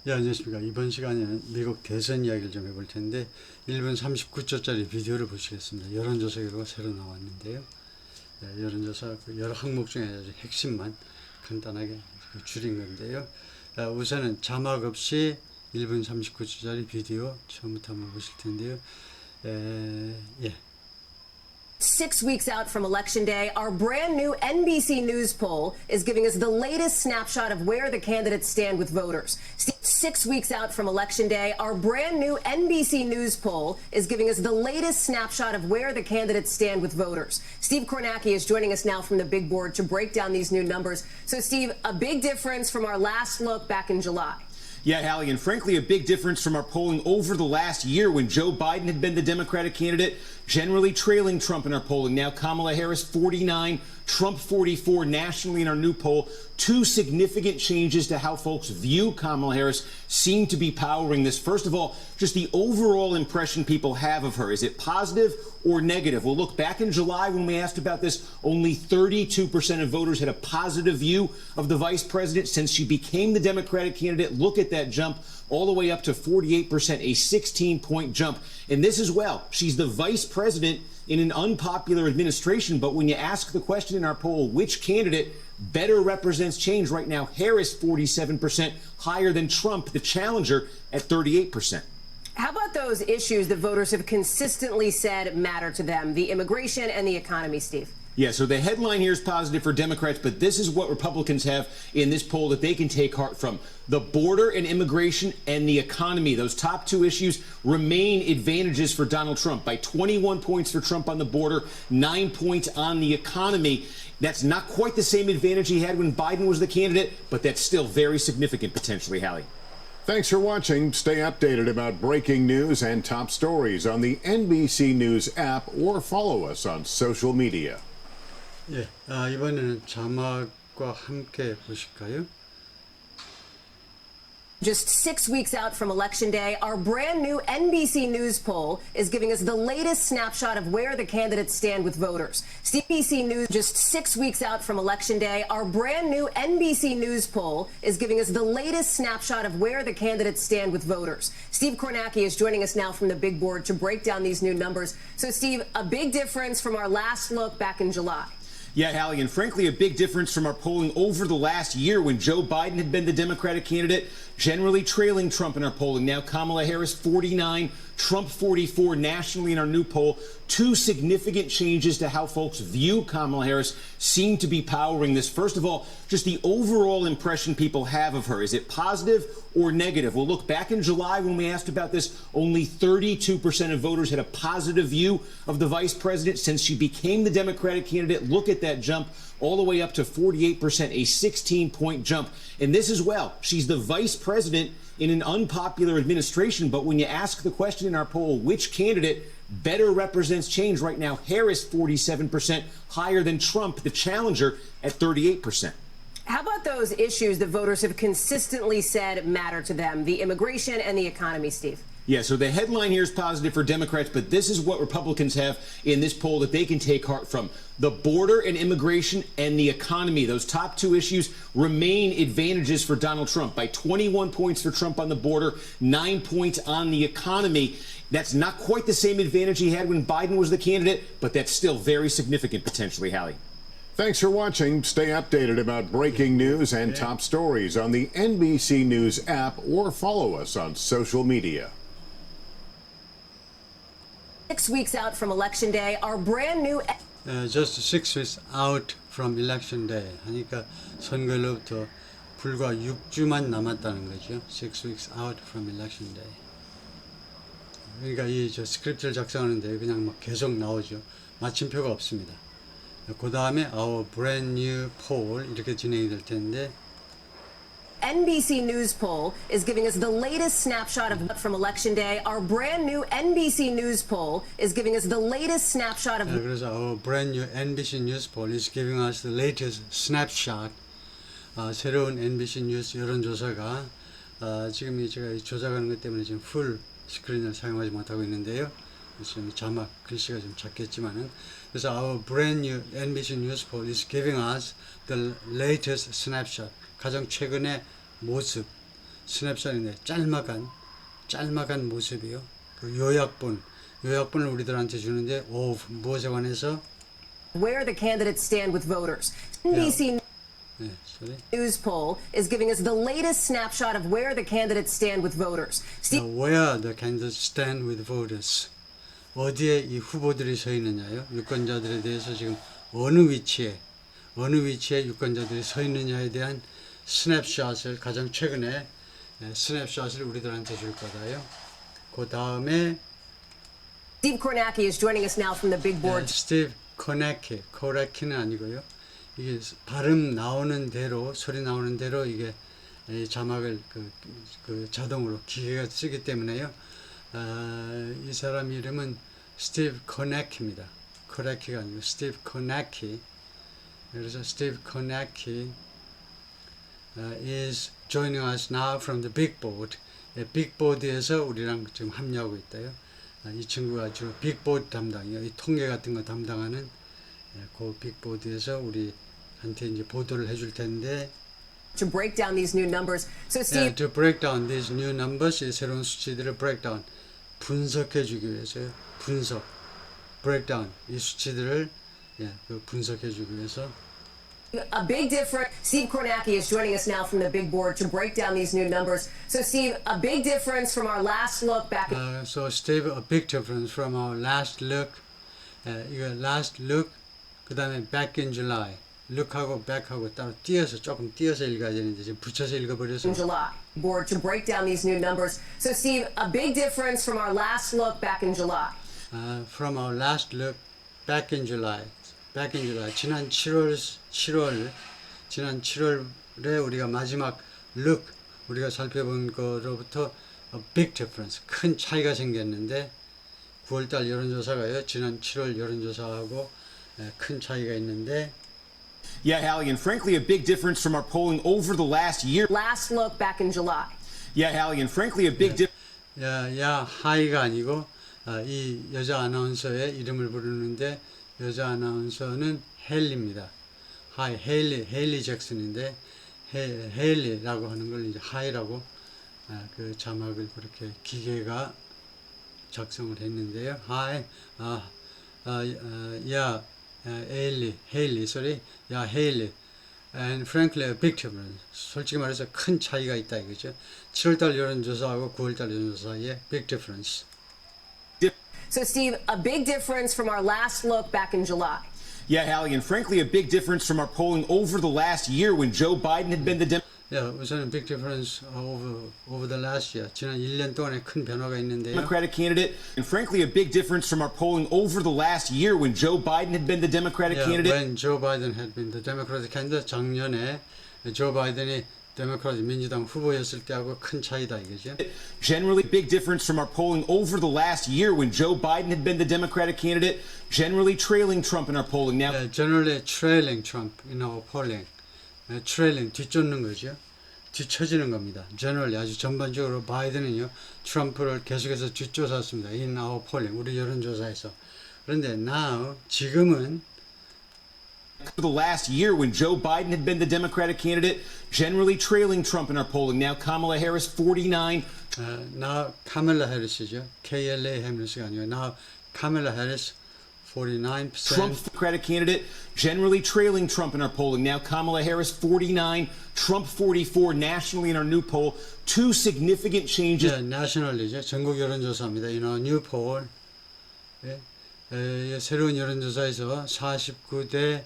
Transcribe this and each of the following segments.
예, 안녕하십니까. 이번 시간에는 미국 대선 이야기를 좀 해볼 텐데 1분 39초짜리 비디오를 보시겠습니다. 여론조사 결과가 새로 나왔는데요. 예, 여론조사 여러 항목 중에 아주 핵심만 간단하게 줄인 건데요. 우선은 자막 없이 1분 39초짜리 비디오 처음부터 한번 보실 텐데요. 예. 6 weeks out from Election Day, our brand new NBC News poll is giving us the latest snapshot of where the candidates stand with voters. 6 weeks out from Election Day, our brand new NBC News poll is giving us the latest snapshot of where the candidates stand with voters. Steve Kornacki is joining us now from the big board to break down these new numbers. So, Steve, a big difference from our last look back in July. Yeah, Hallie, and frankly, a big difference from our polling over the last year when Joe Biden had been the Democratic candidate, generally trailing Trump in our polling. Now Kamala Harris, 49, Trump 44 nationally in our new poll. Two significant changes to how folks view Kamala Harris seem to be powering this. First of all, just the overall impression people have of her. Is it positive or negative? Well, look, back in July when we asked about this, only 32% of voters had a positive view of the vice president. Since she became the Democratic candidate, look at that jump all the way up to 48%, a 16-point jump. And this as well, she's the vice president in an unpopular administration. But when you ask the question in our poll, which candidate better represents change right now, Harris 47%, higher than Trump, the challenger, at 38%. How about those issues that voters have consistently said matter to them, the immigration and the economy, Steve? Yeah, so the headline here is positive for Democrats, but this is what Republicans have in this poll that they can take heart from. The border and immigration and the economy, those top two issues remain advantages for Donald Trump by 21 points for Trump on the border, 9 points on the economy. That's not quite the same advantage he had when Biden was the candidate, but that's still very significant potentially, Hallie. Thanks for watching. Stay updated about breaking news and top stories on the NBC News app or follow us on social media. 예, 이번에는 자막과 함께 보실까요? Just 6 weeks out from Election Day, our brand new NBC News poll is giving us the latest snapshot of where the candidates stand with voters. NBC News, just 6 weeks out from Election Day, our brand new NBC News poll is giving us the latest snapshot of where the candidates stand with voters. Steve Kornacki is joining us now from the big board to break down these new numbers. So, Steve, a big difference from our last look back in July. Yeah, Hallie, and frankly, a big difference from our polling over the last year when Joe Biden had been the Democratic candidate, generally trailing Trump in our polling. Now Kamala Harris, 49, Trump 44 nationally in our new poll. Two significant changes to how folks view Kamala Harris seem to be powering this. First of all, just the overall impression people have of her. Is it positive or negative? Well, look, back in July when we asked about this, only 32% of voters had a positive view of the vice president. Since she became the Democratic candidate, look at that jump all the way up to 48%, a 16-point jump. And this as well, she's the vice president in an unpopular administration. But when you ask the question in our poll, which candidate better represents change right now, Harris 47%, higher than Trump, the challenger, at 38%. How about those issues that voters have consistently said matter to them, the immigration and the economy, Steve? Yeah, so the headline here is positive for Democrats, but this is what Republicans have in this poll that they can take heart from. The border and immigration and the economy, those top two issues remain advantages for Donald Trump by 21 points for Trump on the border, 9 points on the economy. That's not quite the same advantage he had when Biden was the candidate, but that's still very significant potentially, Hallie. Thanks for watching. Stay updated about breaking news and top stories on the NBC News app or follow us on social media. 6 weeks out from Election Day, our brand new... Just 6 weeks out from election day 하니까 선거로부터 불과 6주만 남았다는 거죠. 6 weeks out from election day. 그러니까 저 스크립트를 작성하는데 그냥 막 계속 나오죠. 마침표가 없습니다. 그 다음에 our brand new poll 이렇게 진행이 될 텐데 NBC News poll is giving us the latest snapshot of from Election Day. Our brand new NBC News poll is giving us the latest snapshot of... 그래서 our brand new NBC News poll is giving us the latest snapshot. 새로운 NBC 뉴스 여론조사가 지금 제가 조작하는 것 때문에 지금 풀 스크린을 사용하지 못하고 있는데요. 지금 자막 글씨가 좀 작겠지만은 그래서 our brand new NBC News poll is giving us the latest snapshot. 가장 최근의 모습, 스냅샷인데 짤막한 모습이요. 그 요약본을 우리들한테 주는데 무엇에 관해서 where the candidates stand with voters. NBC 네, sorry. News poll is giving us the latest snapshot of where the candidates stand with voters. Where the candidates stand with voters. 어디에 이 후보들이 서 있느냐요. 유권자들에 대해서 지금 어느 위치에 유권자들이 서 있느냐에 대한 스냅샷을 가장 최근에 스냅샷을 우리들한테 줄 거다요. 그 다음에 Steve Kornacki is joining us now from the big board. 스티브 코네키는 아니고요. 이게 발음 나오는 대로 소리 나오는 대로 이게 이 자막을 그 자동으로 기계가 쓰기 때문에요. 이 사람 이름은 스티브 코네키입니다. 코네키가 아니고 스티브 코네키. 그래서 스티브 코네키 is joining us now from the big board. 빅보드에서 우리랑 지금 합류하고 있다요. 이 친구가 주로 빅보드 담당이요. 이 통계 같은 거 담당하는 그 빅보드에서 우리한테 이제 보도를 해줄 텐데. To break down these new numbers. So Steve, To break down these new numbers, 이 새로운 수치들을 break down, 분석해주기 위해서요. break down, 이 수치들을 분석해주기 위해서. a big difference. Steve Kornacki is joining us now from the big board to break down these new numbers. So Steve, a big difference from our last look back. So Steve, a big difference from our last look. 이거 last look, 그 다음에 back in July. look하고 back하고 따로 조금 띄어서 읽어야 되는데 지금 붙여서 읽어버려서. In July, board to break down these new numbers. So Steve, a big difference from our last look back in July. From our last look back in July. 지난 7월에 우리가 마지막 look 우리가 살펴본 거로부터 a big difference 큰 차이가 생겼는데 9월달 여론조사가요. 지난 7월 여론조사하고 큰 차이가 있는데. Yeah, Hallie, and frankly, a big difference from our polling over the last year. Last look back in July. Yeah, Hallie, and frankly, a big difference. 하이가 아니고 이 여자 아나운서의 이름을 부르는데 여자 아나운서는 헨리입니다. 헤일리 잭슨인데 헤일리라고 하는 걸 이제 하이라고 그 자막을 그렇게 기계가 작성을 했는데요. 헤일리. And frankly, a big difference. 솔직히 말해서 큰 차이가 있다 이거죠. 7월달 여론조사하고 9월달 여론조사 사이에 big difference. So Steve, a big difference from our last look back in July. Yeah, Hallie, and frankly, a big difference from our polling over the last year when Joe Biden had been the 우선은 big difference over the last year. 지난 1년 동안에 큰 변화가 있는데요. Democratic candidate, and frankly, a big difference from our polling over the last year when Joe Biden had been the Democratic candidate. When Joe Biden had been the Democratic candidate, 작년에 조 바이든이 데모크라틱 민주당 후보였을 때하고 큰 차이다 이거죠. Generally, big difference from our polling over the last year when Joe Biden had been the Democratic candidate, generally trailing Trump in our polling. Now, generally trailing Trump in our polling. trailing 뒤쫓는 거죠. 뒤처지는 겁니다. generally 아주 전반적으로 바이든은요 트럼프를 계속해서 뒤쫓았습니다. in our polling 우리 여론조사에서. 그런데 now 지금은 for the last year when Joe Biden had been the Democratic candidate, generally trailing Trump in our polling. Now Kamala Harris 49. now 카멜라 해리스죠. KLA 해리스가 아니고 now 카멜라 해리스 49%. Trump Democratic candidate, generally trailing Trump in our polling. Now Kamala Harris 49, Trump 44 nationally in our new poll. Two significant changes. national이죠. 전국 여론조사입니다. In our new poll. 새로운 여론조사에서 49대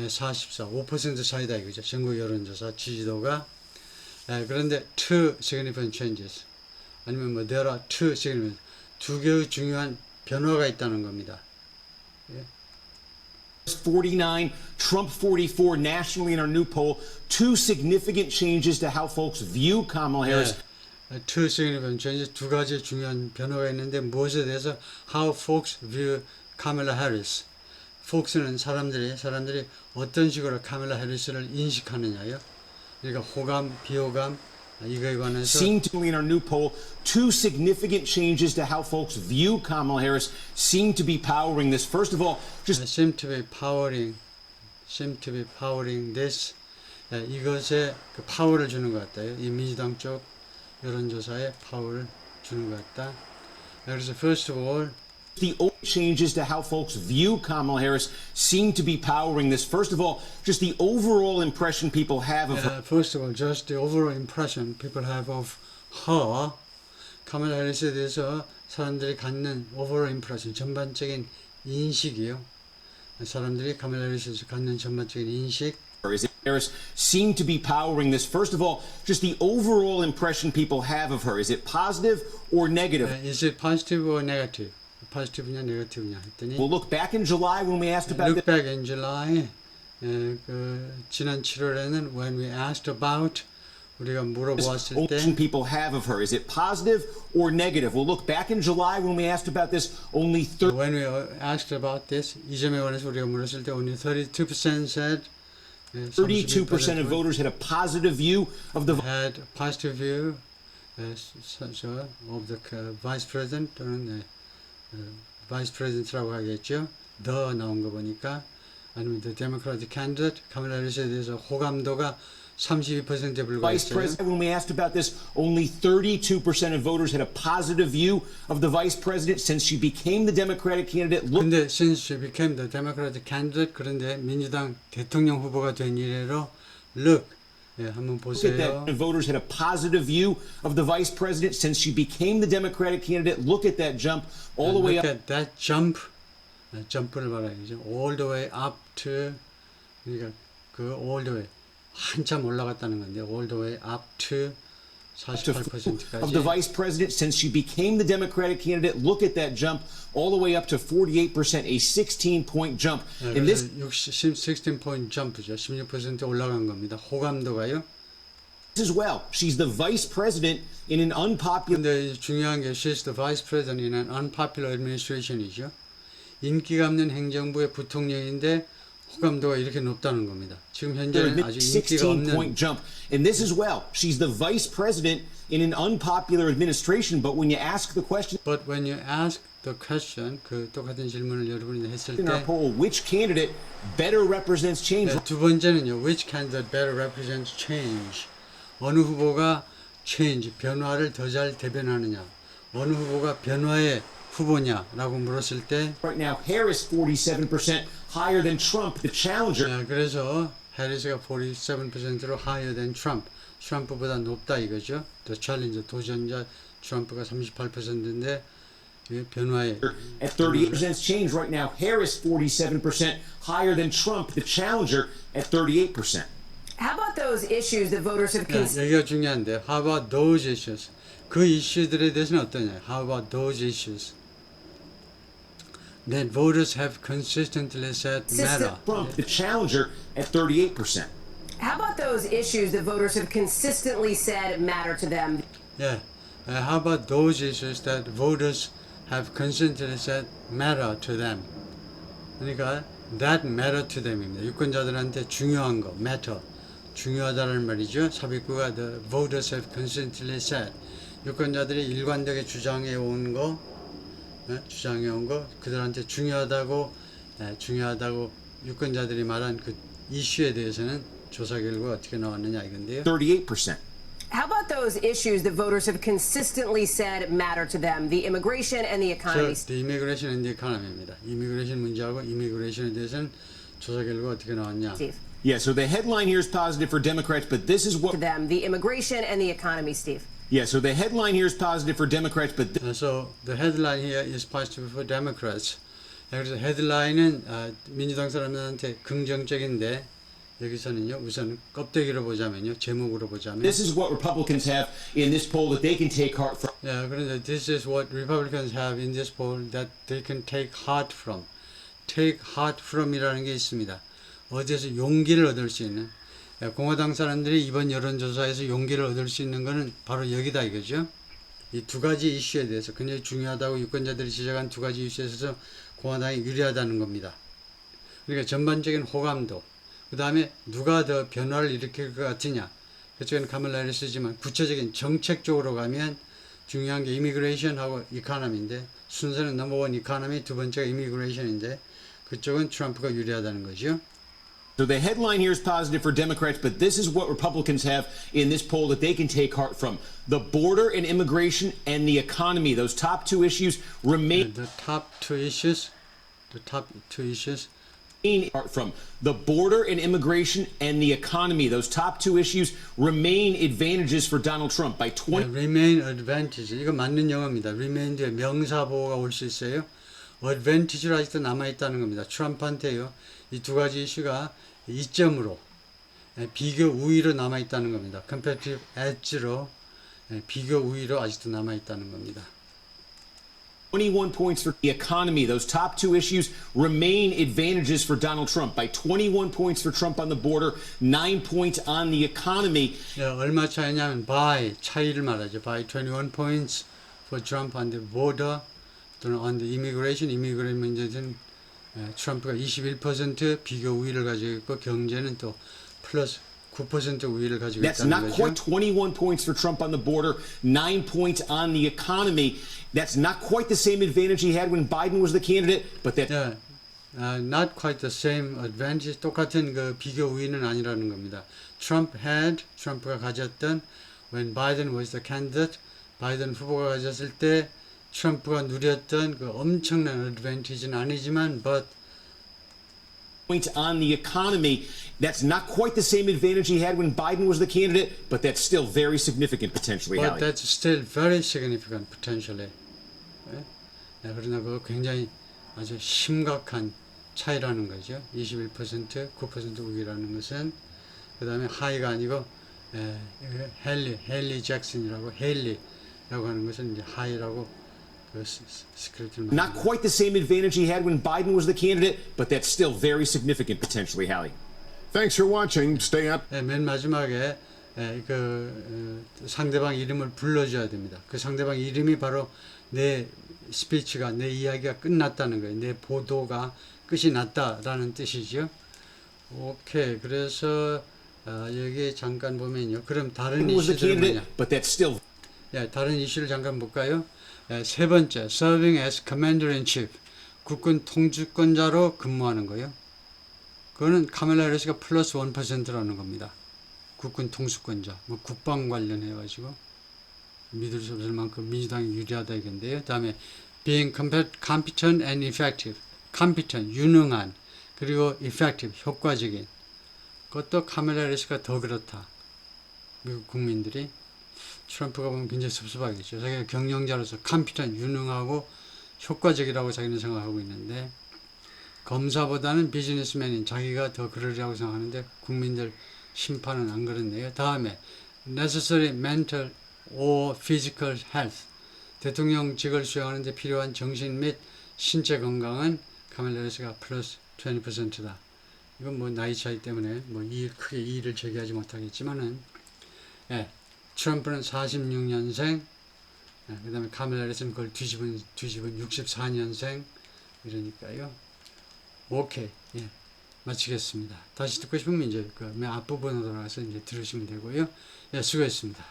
44, 5% 차이다 이거죠. 전국 여론조사 지지도가. 그런데 two significant changes. 아니면 뭐 there are two significant, 두 개의 중요한 변화가 있다는 겁니다. 49, Trump 44 nationally in our new poll. Two significant changes to how folks view Kamala Harris. two significant changes, 두 가지 중요한 변화가 있는데 무엇에 대해서 how folks view Kamala Harris. folks는 사람들이 어떤 식으로 카멜라 해리스를 인식하느냐요. 그러니까 호감, 비호감 이거에 관해서 seem to be in our new poll. Two significant changes to how folks view Kamala Harris seem to be powering this. First of all, just seem to be powering this. 이것에 그 파워를 주는 것 같아요. 이 민주당 쪽 여론조사에 파워를 주는 것 같다. 그래서 first of all The only changes to how folks view Kamala Harris seem to be powering this. First of all, just the overall impression people have of her. first of all, just the overall impression people have of her. 카멀라 해리스에 대해서 사람들이 갖는 overall impression, 전반적인 인식이요. 사람들이 카멀라 해리스에 대해서 갖는 전반적인 인식. Is it Harris seem to be powering this? First of all, just the overall impression people have of her. Is it positive or negative? Is it positive or negative? positive냐 negative냐 했더니 We'll look back in July when we asked about look back in July 지난 7월에는 when we asked about 우리가 물어보았을 때 impression people have of her. Is it positive or negative? We'll look back in July when we asked about this. Only 30. when we asked about this 이 점에 관해서 우리가 물었을 때 only 32% said 32% of voters had a positive view of the had positive view of the vice president 또는 vice president라고 하겠죠. 더 나온 거 보니까 아니면 the Democratic candidate 카멀라 해리스에 대해서 호감도가 32%에 vice 불과했어요. president. When we asked about this, only 32% of voters had a positive view of the vice president since she became the Democratic candidate. Look 근데 since she became the Democratic candidate 그런데 민주당 대통령 후보가 된 이래로 look 한번 at 보세요. that. Voters had a positive view of the vice president since she became the Democratic candidate. Look at that jump all the way Look up. at that jump. 점프를 봐야죠. All the way up to 그러니까 그 all the way 한참 올라갔다는 건데 all the way up to Of 48%까지. the vice president since she became the Democratic candidate. Look at that jump all the way up to 48%, a 16-point jump. In this 16point jump죠. 16% 올라간 겁니다. 호감도가요. as well, she's the vice president in an unpopular. 근데 중요한 게 she's the vice president in an unpopular administration이죠. 인기가 없는 행정부의 부통령인데 호감도가 이렇게 높다는 겁니다. 지금 현재는 아주 인기가 16-point 없는 jump. And this as well, she's the vice president in an unpopular administration. But when you ask the question But when you ask the question, 그 똑같은 질문을 여러분이 했을 in our 때 poll, which candidate better represents change? 두 번째는요. Which candidate better represents change? 어느 후보가 change, 변화를 더 잘 대변하느냐? 어느 후보가 변화의 후보냐라고 물었을 때 Right now, Harris 47% higher than Trump, the challenger. 그래서 해리스가 47%로 higher than Trump. 트럼프보다 높다 이거죠. The challenger, 도전자 트럼프가 38%인데 변화의 At 38% change right now, Harris 47% higher than Trump, the challenger at 38%. How about those issues that voters have considered? 여기가 중요한데 How about those issues? 그 이슈들에 대해서는 어떠냐? How about those issues? That voters have consistently said matter. Trump, the challenger at 38%. How about those issues that voters have consistently said matter to them? Yeah. How about those issues that voters have consistently said matter to them? 그러니까 that matter to them입니다. 유권자들한테 중요한 거, matter. 중요하다는 말이죠. 삽입구가 the voters have consistently said. 유권자들이 일관되게 주장해 온 거, 그들한테 중요하다고 유권자들이 말한 그 이슈에 대해서는 조사 결과 어떻게 나왔느냐 이건데요. 38%. How about those issues that voters have consistently said matter to them? The immigration and the economy. The immigration and the economy입니다. 이미그레이션 문제하고 이미그레이션에 대해서는 조사 결과 어떻게 나왔냐. Steve. Yeah, so the headline here is positive for Democrats, but this is To what. them, the immigration and the economy, Steve. Yeah, so the headline here is positive for Democrats, but So the headline here is positive for Democrats. 그래서 헤드라인은 민주당 사람들한테 긍정적인데 여기서는요 우선 껍데기로 보자면요 제목으로 보자면 this is what Republicans have in this poll that they can take heart from. 그런데 this is what Republicans have in this poll that they can take heart from. Take heart from이라는 게 있습니다. 어디에서 용기를 얻을 수 있는 공화당 사람들이 이번 여론조사에서 용기를 얻을 수 있는 것은 바로 여기다 이거죠. 이 두 가지 이슈에 대해서 굉장히 중요하다고 유권자들이 지적한 두 가지 이슈에 있어서 공화당이 유리하다는 겁니다. 그러니까 전반적인 호감도, 그 다음에 누가 더 변화를 일으킬 것 같으냐. 그쪽에는 카멀라 해리스지만 구체적인 정책적으로 가면 중요한 게 이미그레이션하고 이코노미인데 순서는 넘버원 이코노미, 두 번째가 이미그레이션인데 그쪽은 트럼프가 유리하다는 거죠. So the headline here is positive for Democrats, but this is what Republicans have in this poll that they can take heart from. The border and immigration and the economy, those top two issues remain. The top two issues. From the border and immigration and the economy, those top two issues remain advantages for Donald Trump by 20. remain advantage. 이거 맞는 영어입니다. remain 뒤에 명사 보호가 올 수 있어요. advantage로 아직도 남아있다는 겁니다. 트럼프한테요. 이 두 가지 이슈가 이점으로 비교 우위로 남아있다는 겁니다. competitive edge로 비교 우위로 아직도 남아있다는 겁니다. 21 points for the economy. Those top two issues remain advantages for Donald Trump by 21 points for Trump on the border, 9 points on the economy. 얼마 차이냐면 by 차이를 말하죠. by 21 points for Trump on the border 또는 on the immigration 문제는 트럼프가 21% 비교 우위를 가지고 있고 경제는 또 플러스 9% 우위를 가지고 That's 있다는 not 거죠. quite 21 points for Trump on the border, 9 points on the economy. That's not quite the same advantage he had when Biden was the candidate, but that. Yeah, not quite the same advantage. 똑같은 그 비교 우위는 아니라는 겁니다. 트럼프가 가졌던 when Biden was the candidate, 바이든 후보가 가졌을 때 트럼프가 누렸던 그 엄청난 advantage는 아니지만, but Point on the economy. That's not quite the same advantage he had when Biden was the candidate, but that's still very significant potentially. but Hallie. that's still very significant potentially. 그러나 그 굉장히 아주 심각한 차이라는 거죠. 21%, 9% 우위라는 것은. 그 다음에 하이가 아니고 헨리 잭슨이라고 헨리라고 하는 것은 이제 하이라고 그 스크립트를 Not quite the same advantage he had when Biden was the candidate, but that's still very significant potentially, Hallie. Thanks for watching. Stay up. 맨 마지막에 상대방 이름을 불러줘야 됩니다. 그 상대방 이름이 바로 내 스피치가, 내 이야기가 끝났다는 거예요. 내 보도가 끝이 났다라는 뜻이죠. 오케이. 그래서 여기 잠깐 보면요. 그럼 다른 Biden was the 이슈들은 candidate, 뭐냐? but that's still. 다른 이슈를 잠깐 볼까요? 세 번째, serving as commander-in-chief, 국군 통수권자로 근무하는 거요. 그거는 카멜라 해리스가 플러스 1%라는 겁니다. 국군 통수권자, 뭐 국방 관련해가지고 믿을 수 없을 만큼 민주당이 유리하다 이건데요. 다음에 being competent and effective, competent, 유능한, 그리고 effective, 효과적인. 그것도 카멜라 해리스가 더 그렇다. 미국 국민들이. 트럼프가 보면 굉장히 섭섭하겠죠. 자기가 경영자로서 competent, 유능하고 효과적이라고 자기는 생각하고 있는데 검사보다는 비즈니스맨인 자기가 더 그러리라고 생각하는데 국민들 심판은 안 그렇네요. 다음에 necessary mental or physical health, 대통령직을 수행하는데 필요한 정신 및 신체 건강은 카멜라 해리스가 플러스 20%다. 이건 뭐 나이 차이 때문에 뭐 크게 이의를 제기하지 못하겠지만은, 트럼프는 46년생, 그 다음에 카멜라 해리스는 그걸 뒤집은 64년생, 이러니까요. 오케이. 마치겠습니다. 다시 듣고 싶으면 이제 그 앞부분으로 돌아가서 이제 들으시면 되고요. 수고했습니다.